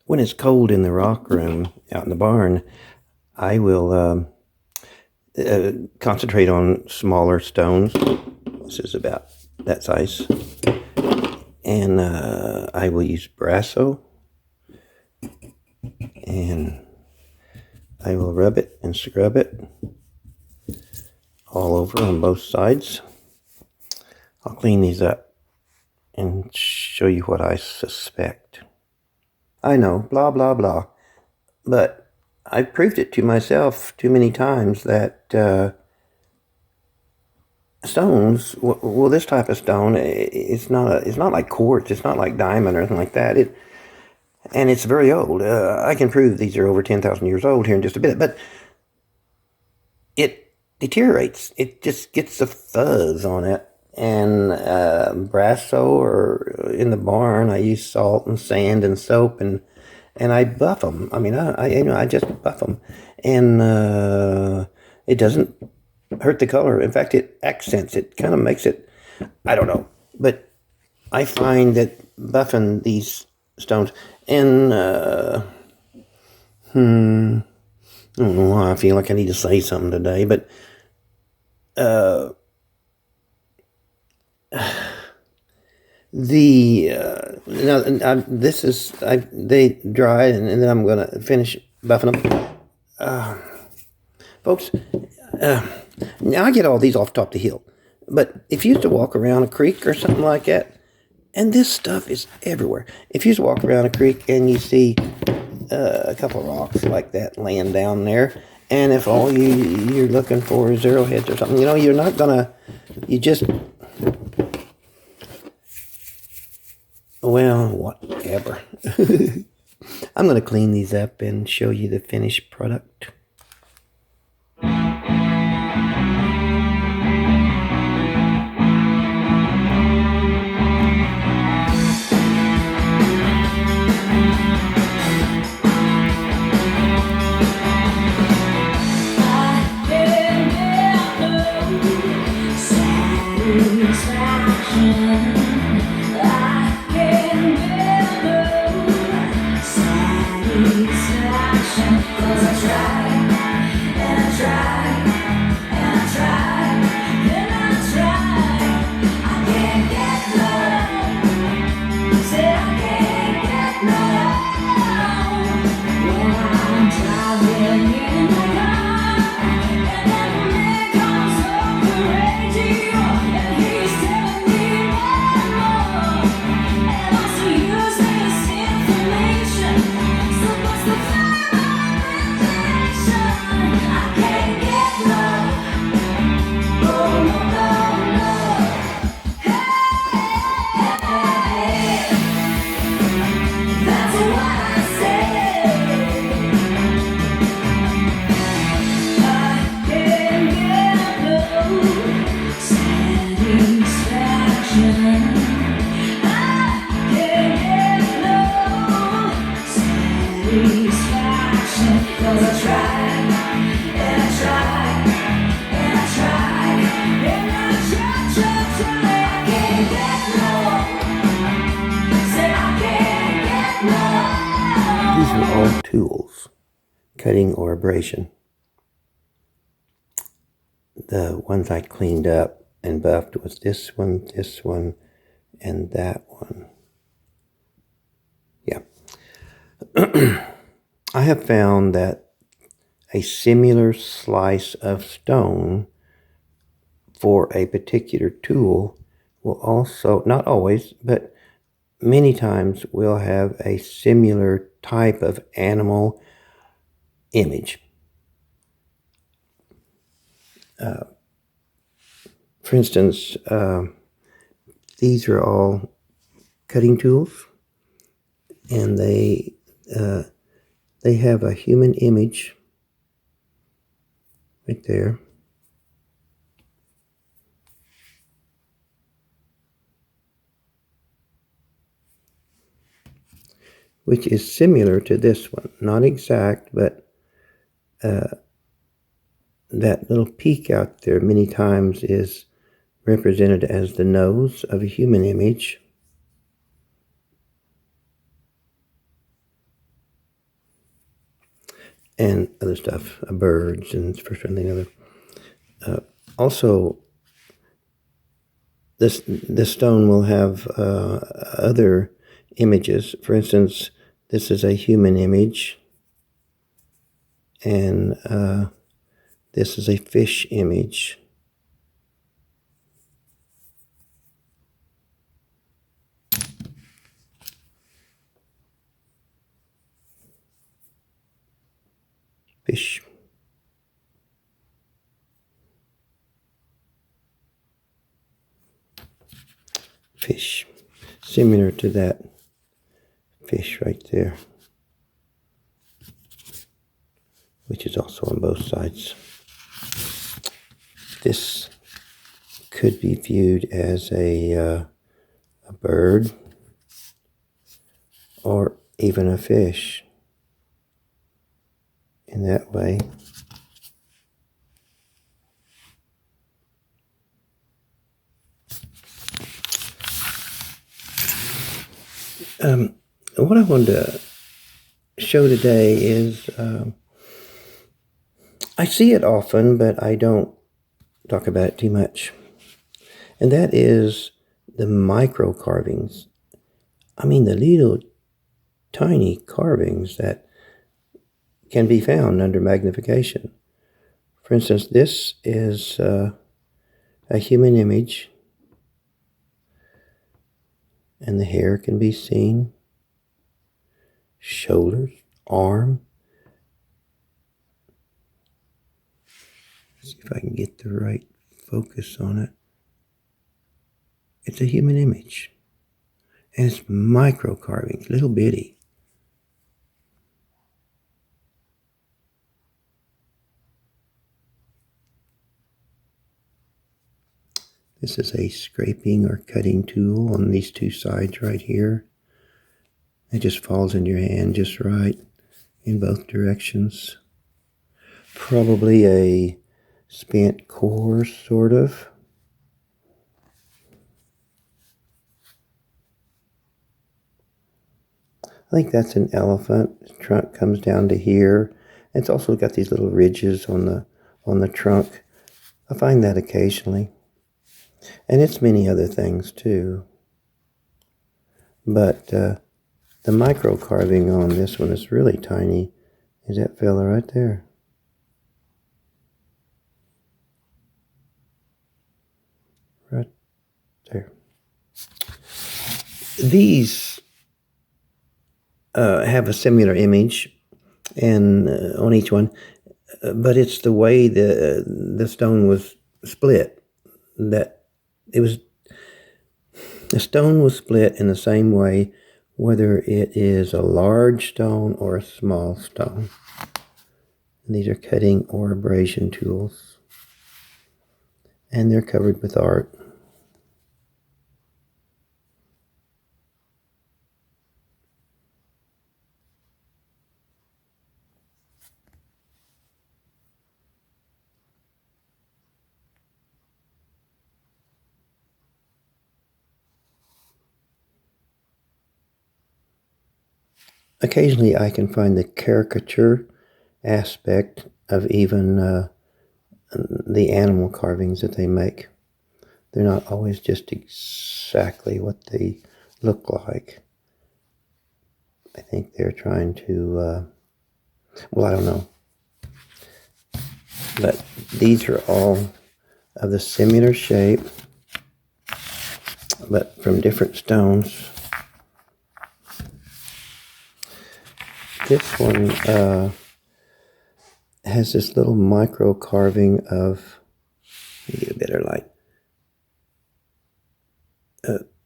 when it's cold in the rock room out in the barn, I will concentrate on smaller stones. This is about that size. And I will use Brasso. And I will rub it and scrub it all over on both sides. I'll clean these up and show you what I suspect. I know, blah, blah, blah. But I've proved it to myself too many times that stones, well, this type of stone, it's not like quartz, it's not like diamond or anything like that. And it's very old. I can prove these are over 10,000 years old here in just a bit, but it deteriorates. It just gets a fuzz on it. And Brasso, or in the barn, I use salt and sand and soap, and I buff them. I mean, I just buff them, and it doesn't hurt the color. In fact, it accents it, kind of makes it, I don't know. But I find that buffing these stones, and I don't know why I feel like I need to say something today, but this is, they dried, and then I'm going to finish buffing them. Folks, now I get all these off top of the hill, but if you used to walk around a creek or something like that, and this stuff is everywhere. If you just walk around a creek and you see a couple of rocks like that laying down there, and if all you're looking for is arrowheads or something, you're not gonna, well, whatever. I'm gonna clean these up and show you the finished product. These are all tools, cutting or abrasion. The ones I cleaned up and buffed was this one, and that one. Yeah. I have found that a similar slice of stone for a particular tool will also, not always, but many times will have a similar type of animal image. For instance, these are all cutting tools, and they have a human image right there. Which is similar to this one. Not exact, but that little peak out there many times is represented as the nose of a human image. and other stuff, birds and first one thing other. Also, this stone will have other images. For instance, this is a human image, and this is a fish image. Fish. Fish. Similar to that fish right there, which is also on both sides. This could be viewed as a bird or even a fish in that way. What I wanted to show today is, I see it often, but I don't talk about it too much. And that is the micro carvings. I mean, the little tiny carvings that can be found under magnification. For instance, this is a human image, and the hair can be seen, shoulders, arm. Let's see if I can get the right focus on it. It's a human image, and it's micro carvings, little bitty. This is a scraping or cutting tool on these two sides right here. It just falls in your hand just right in both directions. Probably a spent core, sort of. I think that's an elephant. The trunk comes down to here. It's also got these little ridges on the trunk. I find that occasionally. And it's many other things too. But the micro carving on this one is really tiny. Is that fella right there? Right there. These have a similar image and on each one, but it's the way the stone was split. That it was, the stone was split in the same way, whether it is a large stone or a small stone. And these are cutting or abrasion tools, and they're covered with art. Occasionally I can find the caricature aspect of even the animal carvings that they make. They're not always just exactly what they look like. I think they're trying to, well, I don't know. But these are all of the similar shape, but from different stones. This one has this little micro carving of, let me get a better light.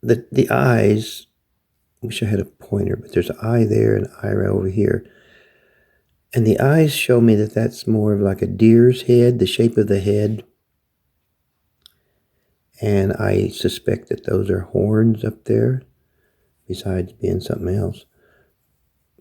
The eyes, I wish I had a pointer, but there's an eye there and an eye right over here. And the eyes show me that that's more of like a deer's head, the shape of the head. And I suspect that those are horns up there, besides being something else.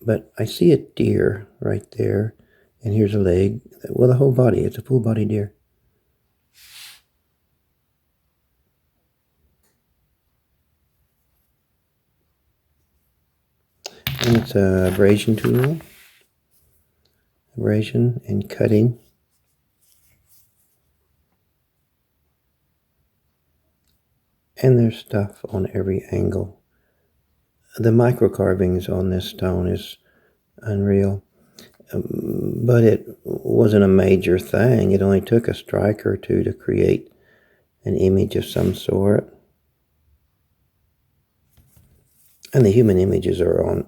But I see a deer right there, and here's a leg. Well, the whole body, it's a full body deer. And it's a abrasion tool. abrasion and cutting. And there's stuff on every angle. The micro carvings on this stone is unreal. But it wasn't a major thing. It only took a strike or two to create an image of some sort. And the human images are on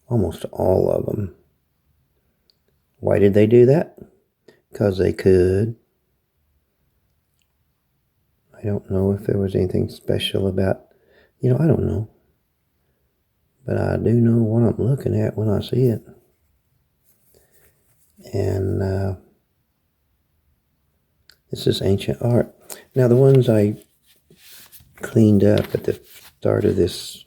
almost all of them. Why did they do that? Because they could. I don't know if there was anything special about, I don't know. But I do know what I'm looking at when I see it. And this is ancient art. Now the ones I cleaned up at the start of this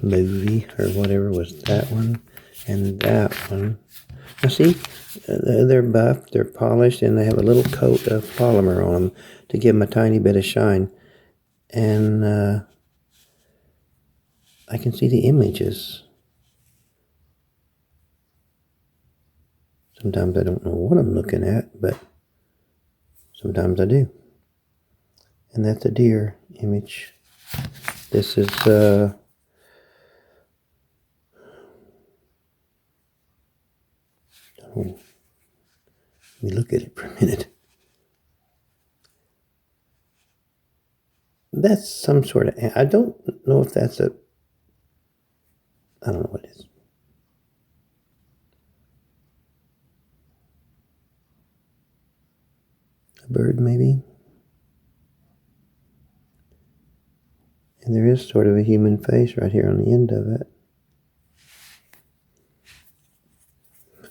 movie or whatever was that one and that one. Now see, they're buffed, they're polished, and they have a little coat of polymer on them to give them a tiny bit of shine. And I can see the images. Sometimes I don't know what I'm looking at, but sometimes I do. And that's a deer image. This is let me look at it for a minute. That's some sort of, I don't know if that's I don't know what it is. A bird, maybe? And there is sort of a human face right here on the end of it.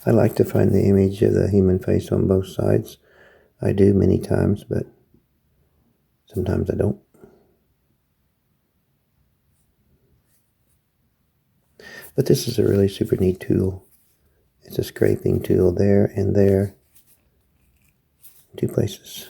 I like to find the image of the human face on both sides. I do many times, but sometimes I don't. But this is a really super neat tool. It's a scraping tool there and there. 2 places.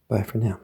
Bye for now.